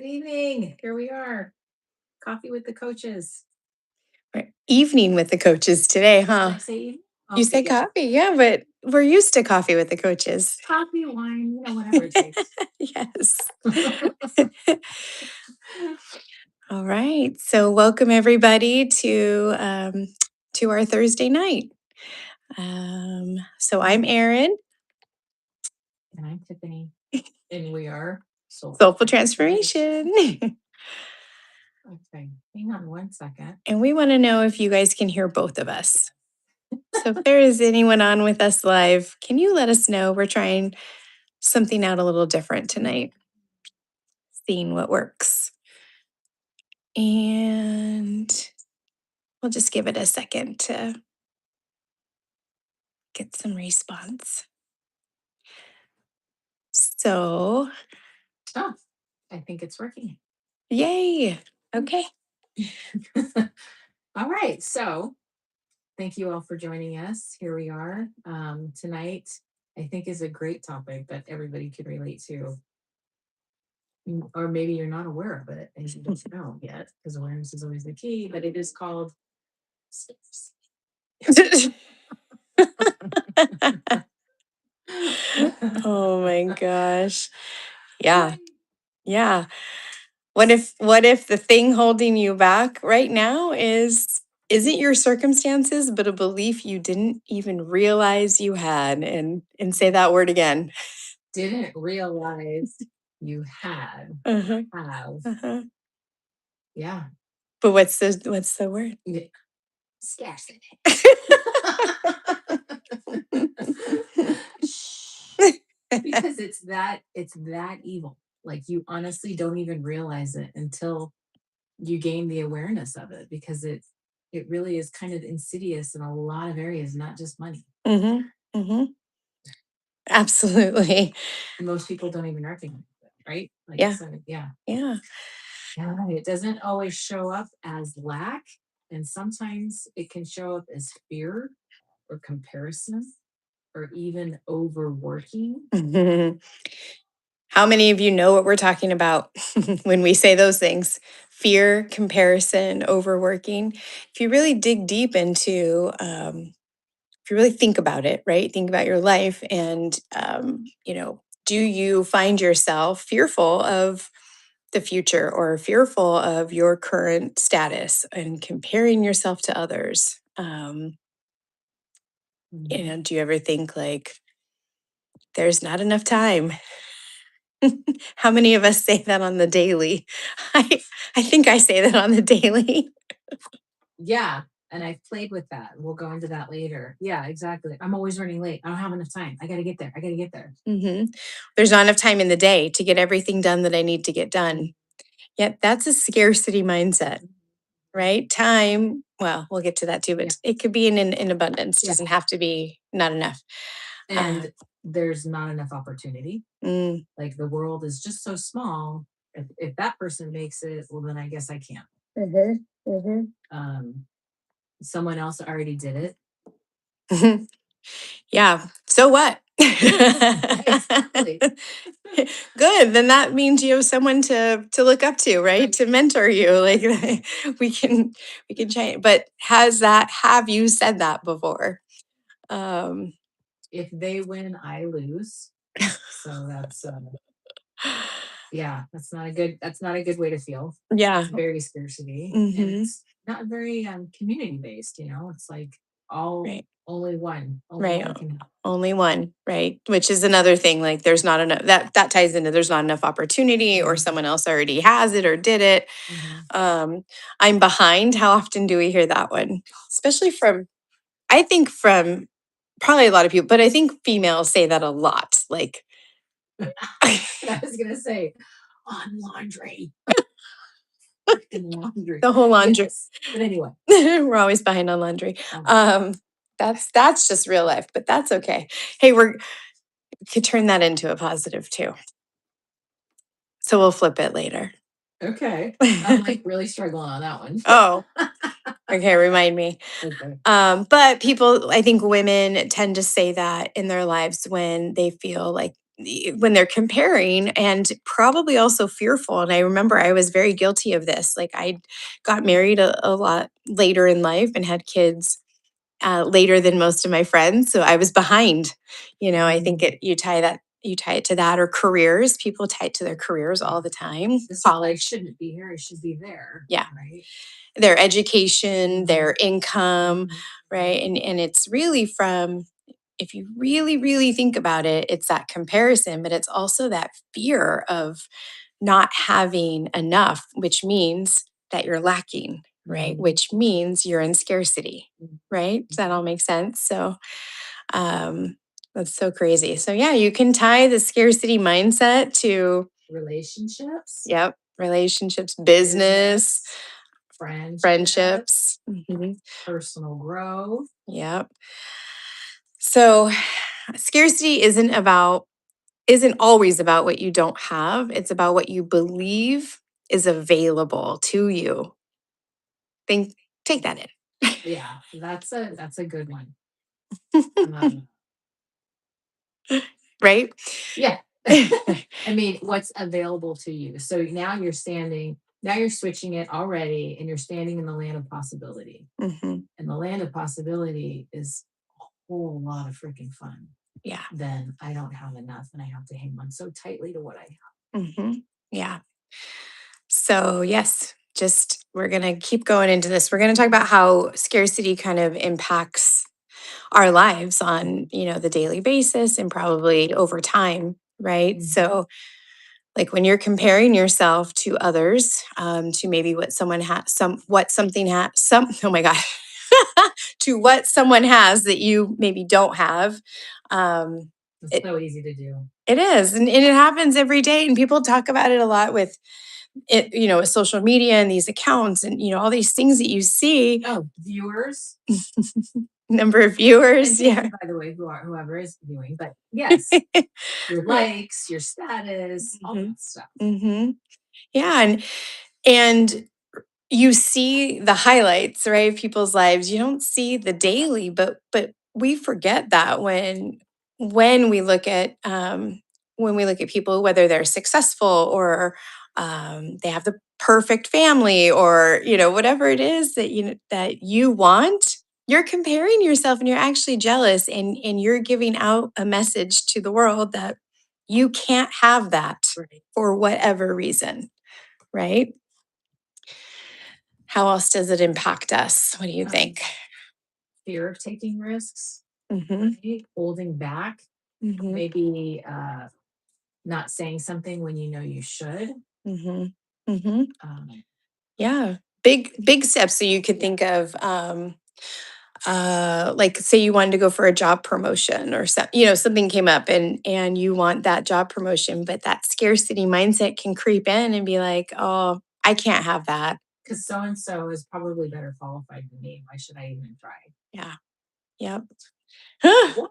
Good evening. Here we are. Coffee with the coaches. Right. Evening with the coaches today, Did huh? I say evening? You Okay, said yeah. coffee, yeah, but we're used to coffee with the coaches. Coffee, wine, whatever it takes. Yes. All right. So welcome everybody to our Thursday night. So I'm Erin, And I'm Tiffany. And we are Soulful Transformation. Okay, hang on one second. And we want to know if you guys can hear both of us. So if there is anyone on with us live, can you let us know? We're trying something out a little different tonight, seeing what works. And we'll just give it a second to get some response. So, Oh, I think it's working. yay. Okay. All right. So thank you all for joining us. Here we are. Tonight, I think is a great topic that everybody can relate to. Or maybe you're not aware of it and you don't know yet, because awareness is always the key, but it is called Oh my gosh. Yeah. Yeah. What if the thing holding you back right now isn't your circumstances, but a belief you didn't even realize you had? And say that word again. Didn't realize you had Uh-huh. have. Uh-huh. Yeah. But what's the word? Scarcity. Because it's that evil. Like you honestly don't even realize it until you gain the awareness of it, because it really is kind of insidious in a lot of areas, not just money. Mm-hmm. Mm-hmm. Absolutely. And most people don't even recognize it, right? Like, Yeah. so, yeah. Yeah. Yeah, it doesn't always show up as lack, and sometimes it can show up as fear or comparison or even overworking. How many of you know what we're talking about when we say those things? Fear, comparison, overworking. If you really dig deep into, if you really think about it, right? Think about your life and, do you find yourself fearful of the future or fearful of your current status and comparing yourself to others? Do you ever think like, there's not enough time? How many of us say that on the daily? I think I say that on the daily. Yeah. And I've played with that. We'll go into that later. Yeah, exactly. I'm always running late. I don't have enough time. I got to get there. I got to get there. Hmm. There's not enough time in the day to get everything done that I need to get done. Yet that's a scarcity mindset, right? Time, well, we'll get to that too, Yeah. but it could be in abundance. Yeah. Doesn't have to be not enough. And there's not enough opportunity. Mm, Like the world is just so small. If that person makes it, well, then I guess I can't. Someone else already did it. yeah. So what? Exactly. Good. Then that means you have someone to look up to, right? Right. To mentor you. Like we can change. But have you said that before? If they win, I lose. So that's yeah, that's not a good way to feel. Yeah. It's very scarcity. And Hmm. it's not very community based, it's like all Right. only one Right. can help. Only one, right? Which is another thing. Like there's not enough that ties into there's not enough opportunity or someone else already has it or did it. Um, I'm behind. How often do we hear that one? Especially I think from probably a lot of people, but I think females say that a lot. Like I was gonna say on laundry. Freaking laundry. the whole laundry. Yes. But anyway. We're always behind on laundry. That's just real life, but that's okay. Hey, we could turn that into a positive too. So we'll flip it later. Okay. I'm like really struggling on that one. Oh, okay. Remind me. Okay. But people, I think women tend to say that in their lives when they feel like when they're comparing and probably also fearful. And I remember I was very guilty of this. Like I got married a lot later in life and had kids later than most of my friends. So I was behind. I think you tie it to that or careers. People tie it to their careers all the time. This College, shouldn't be here, it should be there. yeah, Right. their education, their Mhm. income, Mhm. right? And it's really from, if you really, really think about it, it's that comparison, but it's also that fear of not having enough, which means that you're lacking, right? Mhm. Which means you're in scarcity, Mhm. right? Does that all make sense? So um that's so crazy. So yeah, you can tie the scarcity mindset to, Relationships, yep, relationships, business, business, friendships, friendships. Mhm. personal growth. Yep. So scarcity isn't always about what you don't have. It's about what you believe is available to you. Think take that Yeah, that's a good one. in. Um, Right? yeah. I mean, what's available to you. So now you're switching it already, and you're standing in the land of possibility. Mhm. And the land of possibility is a whole lot of freaking fun. Yeah. Then I don't have enough and I have to hang on so tightly to what I have. Mhm. Yeah. So, yes, just we're going to keep going into this. We're going to talk about how scarcity kind of impacts our lives on, the daily basis and probably over time, right? Mhm. So, like when you're comparing yourself to others, to maybe what someone has, what something has, oh my God, to what someone has that you maybe don't have. Um, It's it, so easy to do. it is. And it happens every day. And people talk about it a lot with it, with social media and these accounts and, all these things that you see, Oh, viewers. number of And viewers. thank Yeah. you, by the way, whoever is viewing. But yes, your likes, your status, all hmm that stuff. hmm Yeah. And you see the highlights, right, of people's lives. You don't see the daily, but we forget that when we look at people, whether they're successful or they have the perfect family or whatever it is that you want. You're comparing yourself and you're actually jealous and you're giving out a message to the world that you can't have that Right. for whatever reason, right? How else does it impact us? What do you Um, think? fear of taking risks, Mhm, right? Holding back, mhm, maybe not saying something when you know you should. mhm, mhm. Um, Yeah. Big steps. So you could yeah, think of like say you wanted to go for a job promotion or something came up and you want that job promotion, but that scarcity mindset can creep in and be like, oh, I can't have that. because so and so is probably better qualified than me. Why should I even try? Yeah. Yep. What?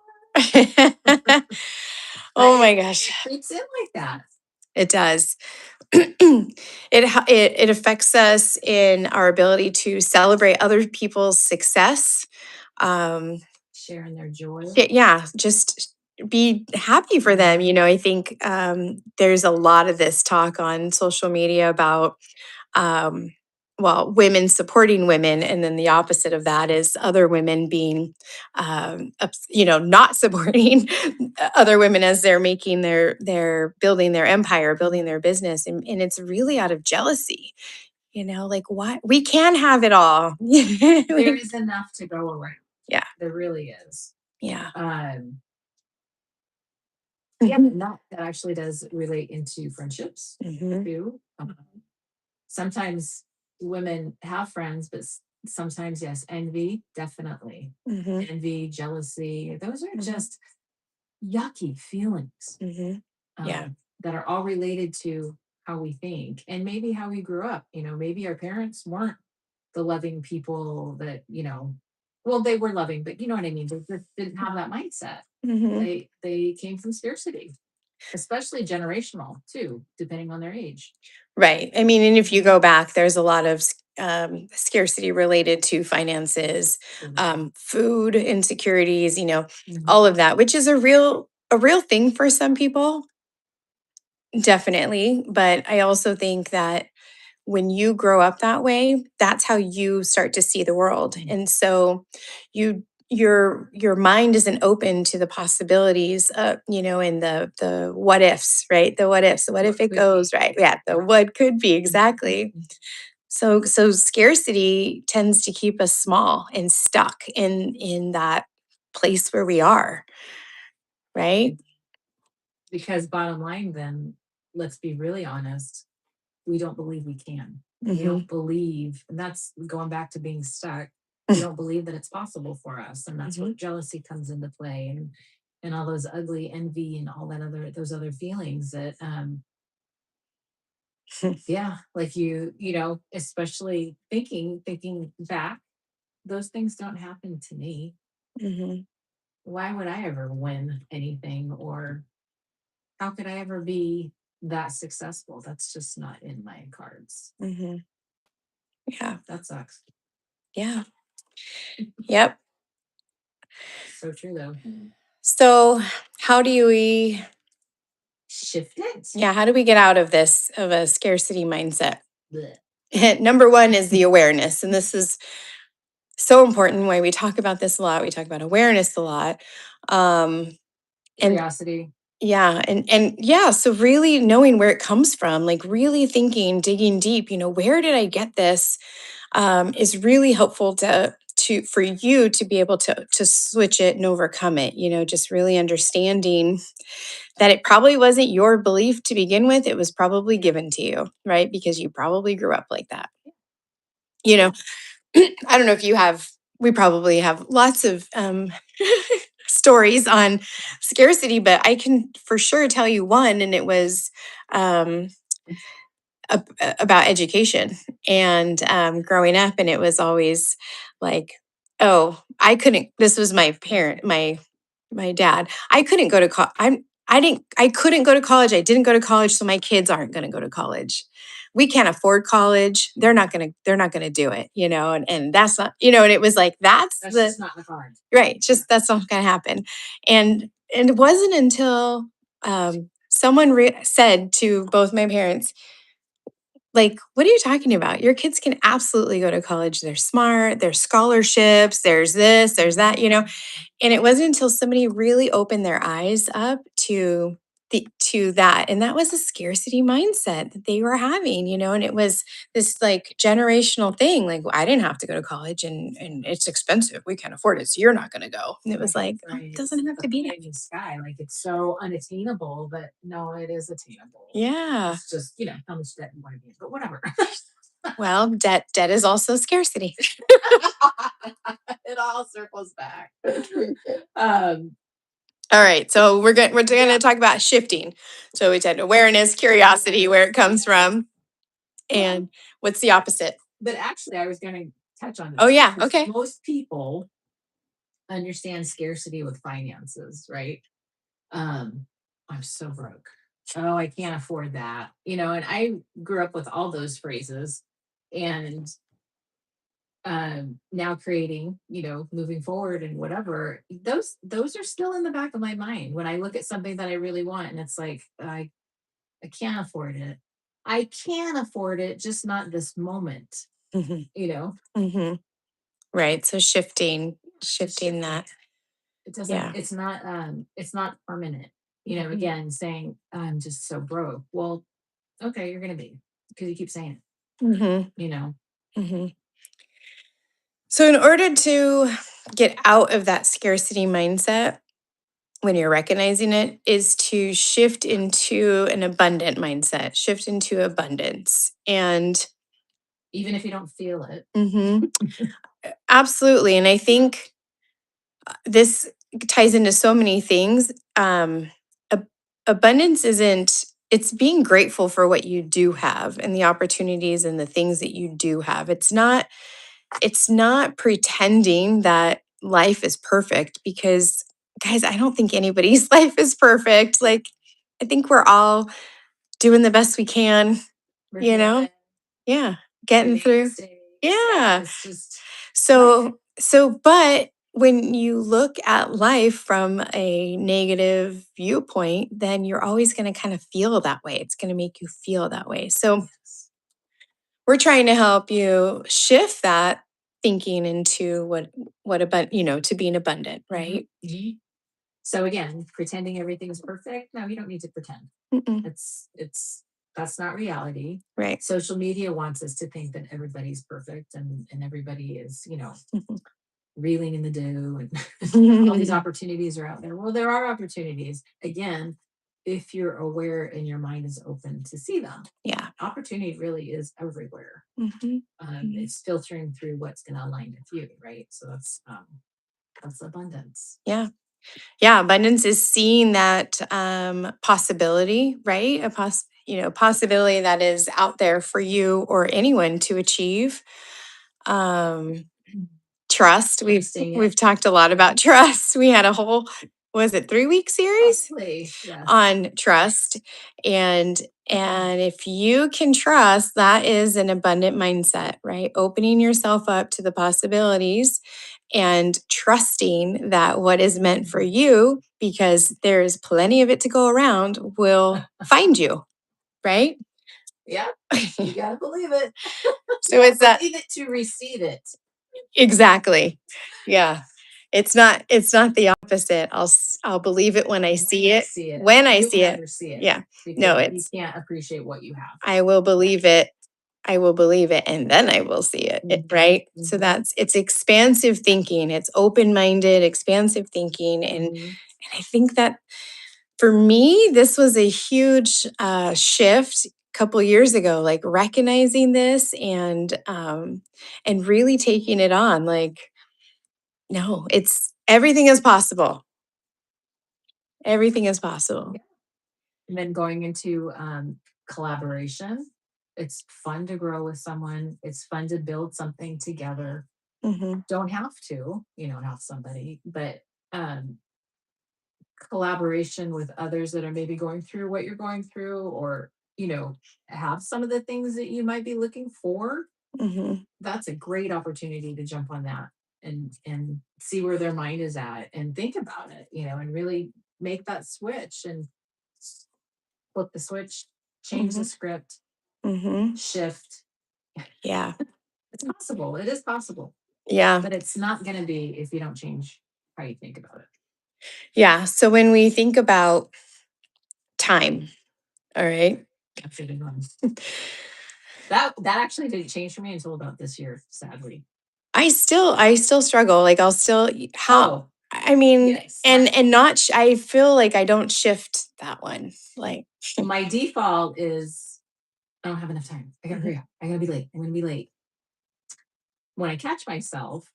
But Oh my it gosh. creeps in like that. It does. It affects us in our ability to celebrate other people's success. Um, Sharing their joy. yeah, just be happy for them. I think there's a lot of this talk on social media about um, women supporting women, and then the opposite of that is other women being, not supporting other women as they're making their building their empire, building their business, and it's really out of jealousy. Like why we can have it all. There is enough to go around. Yeah, There really is. yeah, Um, yeah, hmm and that actually does relate into friendships hmm too. Sometimes women have friends, but sometimes, yes, envy, definitely. hmm Envy, jealousy, those are hmm just yucky feelings hmm yeah, that are all related to how we think and maybe how we grew up. Maybe our parents weren't the loving people that, well, they were loving, but you know what I mean? They just didn't have that mindset. hmm They came from scarcity, especially generational too, depending on their age. right. I mean, and if you go back, there's a lot of scarcity related to finances, Mhm. food insecurities, Mhm. all of that, which is a real a real thing for some people, definitely. But I also think that when you grow up that way, that's how you start to see the world. And so your mind isn't open to the possibilities, and the what ifs, right? The what ifs. What What if it could be. goes right? Yeah, the what could be exactly. Mhm. So scarcity tends to keep us small and stuck in that place where we are, right? Because bottom line, then, let's be really honest, we don't believe we can. We Hmm. don't believe, and that's going back to being stuck. We don't believe that it's possible for us, and that's Hmm. where jealousy comes into play, and all those ugly envy and all that other those other feelings that yeah, like especially thinking back, those things don't happen to me. Hmm. Why would I ever win anything, or how could I ever be that successful? That's just not in my cards. Hmm. Yeah. That sucks. Yeah. Yep. So true though. So how do we Shift it. yeah, how do we get out of this of a scarcity mindset? Blech. Number one is the awareness. And this is so important why we talk about this a lot. We talk about awareness a lot. Um, and Curiosity. yeah, and yeah, so really knowing where it comes from, like really thinking, digging deep, where did I get this? Is really helpful to for you to be able to switch it and overcome it. Just really understanding that it probably wasn't your belief to begin with. It was probably given to you, right? Because you probably grew up like that. You know, I don't know if you have, we probably have lots of stories on scarcity, but I can for sure tell you one, and it was um, about education and growing up. And it was always like, oh, I couldn't, this was my parent, my dad. I couldn't go to college. I couldn't go to college. I didn't go to college, so my kids aren't going to go to college. We can't afford college. They're not going to do it, and that's not, and it was like that's That's the just not in the cards. right, Yeah. just that's not going to happen. And it wasn't until someone said to both my parents, like, what are you talking about? Your kids can absolutely go to college. They're smart, there's scholarships, there's this, there's that. And it wasn't until somebody really opened their eyes up to that. And that was a scarcity mindset that they were having. And it was this like generational thing. Like, "Well, I didn't have to go to college and it's expensive. We can't afford it. So you're not gonna go." And it was Right, like, oh, right. it It's doesn't have the to be pie that. in the sky. Like it's so unattainable, but no, it is attainable. Yeah. It's just, how much debt you want to be in, but whatever. Well, debt is also scarcity. It all circles back. um, All right, so we're going yeah. to talk about shifting. So we said awareness, curiosity, where it comes from, Well, and what's the opposite? but actually, I was going to touch on Oh this yeah, because okay. most people understand scarcity with finances, right? Um, I'm so broke. Oh, I can't afford that. And I grew up with all those phrases, and now creating, moving forward and whatever, those are still in the back of my mind when I look at something that I really want, and it's like I can't afford it. I can afford it, just not this moment, Hmm. you know. Hmm. Right. So shifting, Just shifting shifting that. it. It doesn't, Yeah. it's not permanent. Hmm. Again, saying I'm just so broke. Well, okay, you're gonna be, because you keep saying Hmm. it, Hmm. So in order to get out of that scarcity mindset, when you're recognizing it, is to shift into an abundant mindset, shift into abundance. And even if you don't feel it. mhm, absolutely. And I think this ties into so many things. Abundance isn't, it's being grateful for what you do have and the opportunities and the things that you do have. It's not pretending that life is perfect, because guys, I don't think anybody's life is perfect. Like, I think we're all doing the best we can, We're you know? human. Yeah, We getting make through. mistakes. Yeah, Yeah. it's just life. So but when you look at life from a negative viewpoint, then you're always going to kind of feel that way. It's going to make you feel that way. So Yes. we're trying to help you shift that thinking into to being abundant, right? Mhm. So again, pretending everything's perfect. No, you don't need to pretend. Mm-mm, It's that's not reality. right. Social media wants us to think that everybody's perfect and everybody is, reeling in the dough and all these Mhm. opportunities are out there. Well, there are opportunities. Again, if you're aware and your mind is open to see them. Yeah. Opportunity really is everywhere. Hmm. It's filtering through what's going to align with you, right? So that's abundance. Yeah. Yeah. Abundance is seeing that possibility, right? Possibility that is out there for you or anyone to achieve. Um, Trust. Trusting it. We've talked a lot about trust. We had a whole, was it 3 week series Probably, yes. on trust, and if you can trust, that is an abundant mindset, right? Opening yourself up to the possibilities and trusting that what is meant for you, because there's plenty of it to go around, will find you, right? Yeah, you gotta believe it. You So gotta it's that. believe it to receive it. Exactly. Yeah. It's not the opposite. I'll believe it when I When see I it. see it, When I you'll see it. never see it Yeah. because No, you it's can't appreciate what you have. I will believe it. I will believe it and then I will see it, right? So Mhm. it's expansive thinking. It's open-minded, expansive thinking, and I think that for me this was a huge shift a couple years ago, like recognizing this and really taking it on, like, no, it's everything is possible. Everything is possible. And then going into collaboration, it's fun to grow with someone. It's fun to build something together. Mhm. Don't have to, have somebody, but um, collaboration with others that are maybe going through what you're going through, or have some of the things that you might be looking for. Mhm. That's a great opportunity to jump on that and see where their mind is at and think about it, and really make that switch and flip the switch, change the Mhm. script, Mhm. shift. Yeah. It's possible. It is possible, Yeah. but it's not going to be if you don't change how you think about it. Yeah. So when we think about time, all right. That's a good one. That actually didn't change for me until about this year, sadly. I still struggle. Like I'll still how Oh, I mean, yes. and not I feel like I don't shift that one. Like My default is I don't have enough time. I gotta mhm, hurry up. I gotta be late. I'm gonna be late. When I catch myself,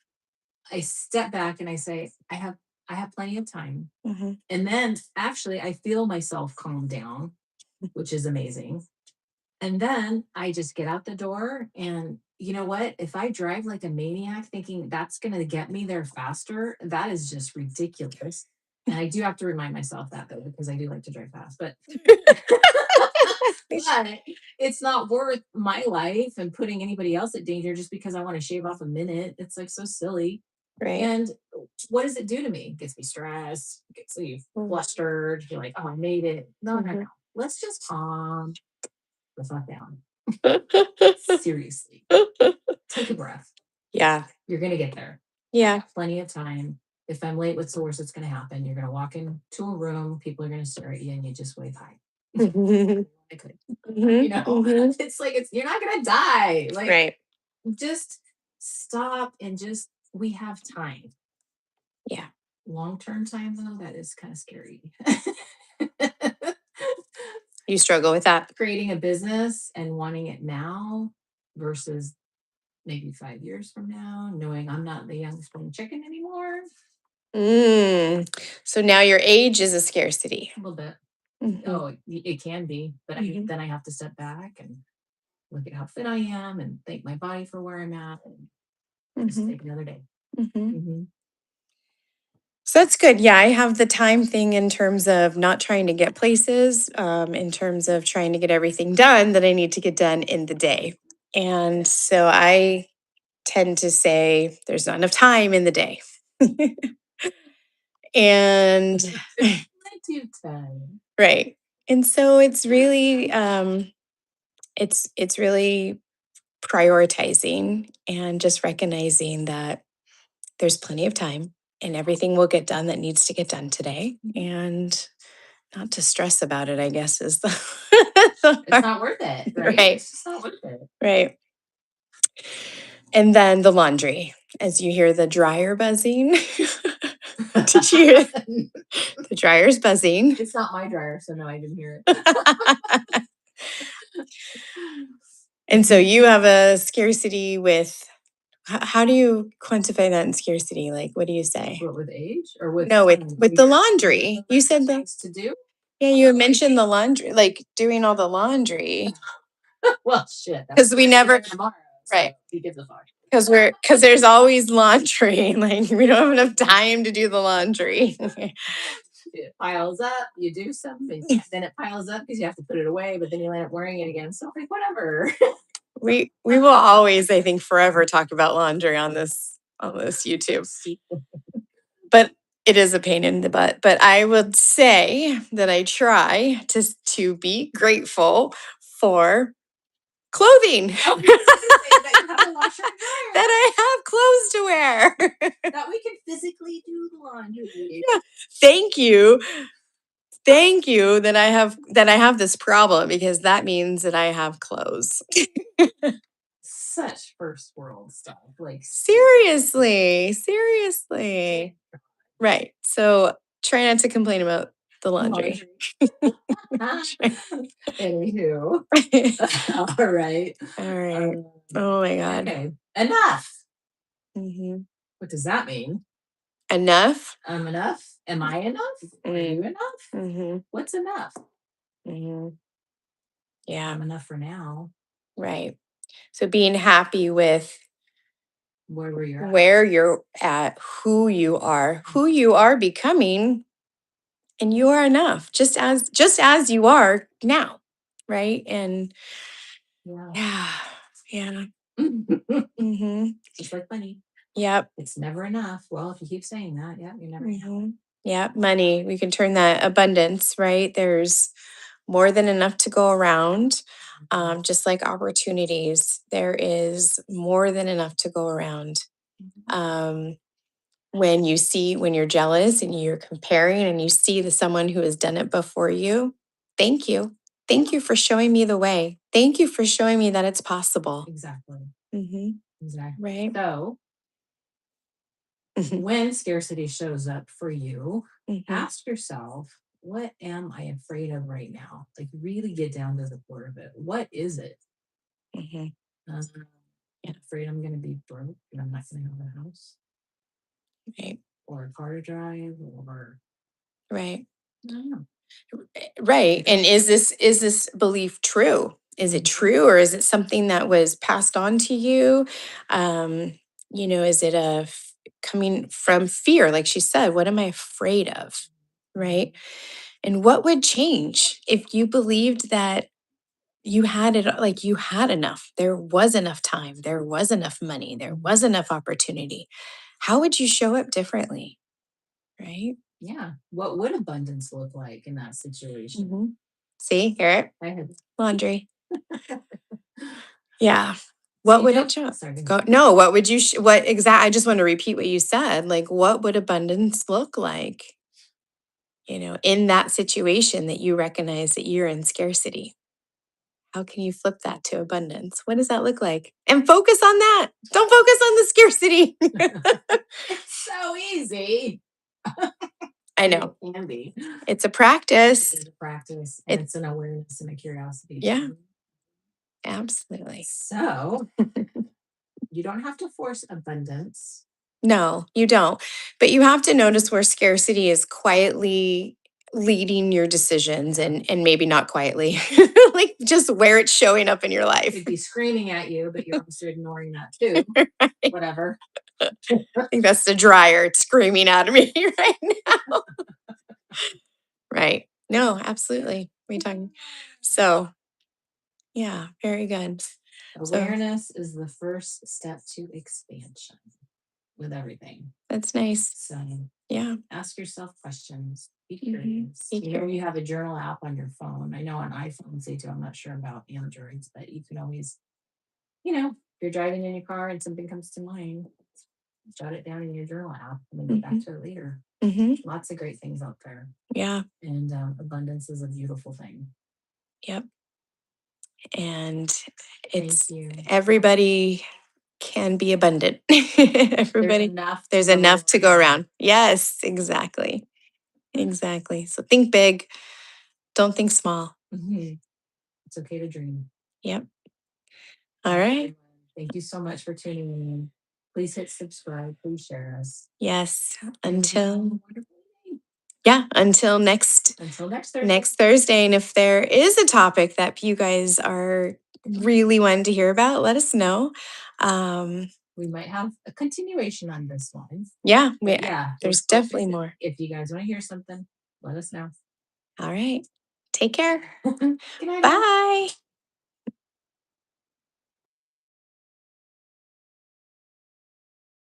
I step back and I say, I have plenty of time. mhm, And then actually I feel myself calm down, which is amazing. And then I just get out the door. And you know what? If I drive like a maniac thinking that's going to get me there faster, that is just ridiculous. And I do have to remind myself that though, because I do like to drive fast. But but it's not worth my life and putting anybody else at danger just because I want to shave off a minute. It's like so silly. right. And what does it do to me? It gets me stressed, gets me flustered. You're like, oh, I made it. No, no, no. Mhm. Let's just calm the fuck down. Seriously. Take a breath. Yeah. You're going to get there. Yeah. Plenty of time. If I'm late, what's the worst that's going to happen? You're going to walk into a room, people are going to stare at you, and you just wave hi. Mhm, I could, mhm, mhm. it's like you're not going to die. Like, Right. just stop and just, we have time. Yeah. Long-term time, though, that is kind of scary. You struggle with that. Creating a business and wanting it now versus maybe 5 years from now, knowing I'm not the young spring chicken anymore. Mm. So now your age is a scarcity. A little bit. Mhm, Oh, it can be, but mhm, then I have to step back and look at how fit I am and thank my body for where I'm at and just mhm, take another day. mhm. Mm-hmm. So that's good. Yeah, I have the time thing in terms of not trying to get places, in terms of trying to get everything done that I need to get done in the day. And so I tend to say there's not enough time in the day. And Plenty of time. right. And so it's really it's really prioritizing and just recognizing that there's plenty of time and everything will get done that needs to get done today. And not to stress about it, I guess, is the, It's not worth it, right? right, It's just not worth it. right. And then the laundry, as you hear the dryer buzzing. Did you hear the dryer's buzzing? It's not my dryer, so no, I didn't hear it. And so you have a scarcity with, how do you quantify that in scarcity? Like, what do you say? What, with age or with No, with time? with the laundry. You said the, Things to do. yeah, you had mentioned the laundry, like doing all the laundry. Well, shit. Because we never, Tomorrow, right. So he gives a fuck. Because there's always laundry. Like we don't have enough time to do the laundry. It piles up, you do something, then it piles up because you have to put it away, but then you end up wearing it again. So like whatever. We will always, I think, forever talk about laundry on this YouTube. But it is a pain in the butt. But I would say that I try to be grateful for clothing. Oh, that you have a washer and dryer. That I have clothes to wear. That we can physically do the laundry. Yeah. Thank you. Thank you that I have this problem because that means that I have clothes. Such first world stuff. Like Seriously. Right. So try not to complain about the laundry. Anywho. All right. All right. Oh my God. Okay. Enough. Hmm. What does that mean? Enough? I'm enough? Am I enough? Are you enough? Mm-hmm. What's enough? Mm-hmm. Yeah. I'm enough for now. Right. So being happy with Where you're at, who you are becoming, and you are enough, just as you are now, right? And Yeah. yeah. Mm-hmm. Just like money. Yep. It's never enough. Well, if you keep saying that, yeah, you're never enough. Mm-hmm. Yeah, money. We can turn that abundance, right? There's more than enough to go around. Just like opportunities, there is more than enough to go around. Um, when you're jealous and you're comparing and you see someone who has done it before you, thank you. Thank you for showing me the way. Thank you for showing me that it's possible. Exactly. Mm-hmm. Exactly. Right. So when scarcity shows up for you, ask yourself, what am I afraid of right now? Like really get down to the core of it. What is it? Mm-hmm. I'm afraid I'm going to be broke and I'm not going to have a house. Right. Or a car to drive or Right. I don't know. Right. And is this belief true? Is it true or is it something that was passed on to you? Um, is it coming from fear? Like she said, what am I afraid of? Right. And what would change if you believed that you had it, like you had enough, there was enough time, there was enough money, there was enough opportunity? How would you show up differently? Right. Yeah. What would abundance look like in that situation? Mm-hmm. See, hear it? I had Laundry. Yeah. What would it show? Sorry. Go, no, what would you, what exact, I just want to repeat what you said. Like, what would abundance look like, in that situation that you recognize that you're in scarcity? How can you flip that to abundance? What does that look like? And focus on that. Don't focus on the scarcity. It's so easy. I know. It can be. It's a practice. It is a practice and it's an awareness and a curiosity. Yeah, absolutely. So you don't have to force abundance. No, you don't. But you have to notice where scarcity is quietly leading your decisions and maybe not quietly, like just where it's showing up in your life. It'd be screaming at you, but you're also ignoring that too. Whatever. I think that's the dryer. It's screaming at me right now. Right. No, absolutely. What are you talking? So, yeah, very good. Awareness is the first step to expansion. with everything. That's nice. So Yeah. ask yourself questions. Be Mhm. curious. Be You curious. have a journal app on your phone. I know on iPhones they do. I'm not sure about Androids, but you can always, if you're driving in your car and something comes to mind, jot it down in your journal app and then go back Mhm. to it later. Mhm. Lots of great things out there. Yeah. And abundance is a beautiful thing. Yep. And Thank it's you. everybody can be abundant. There's Everybody, enough there's enough to go around. Yes, exactly. Exactly. So think big. Don't think small. Mhm. It's okay to dream. Yep. All right. Thank you so much for tuning in. Please hit subscribe. Please share us. Yes. And have a Until wonderful day. yeah, until next Until next Thursday. next Thursday. And if there is a topic that you guys are really wanting to hear about, let us know. We might have a continuation on this one. Yeah, But yeah, there's definitely more. If you guys want to hear something, let us know. All right. Take care. Good night. All. Bye.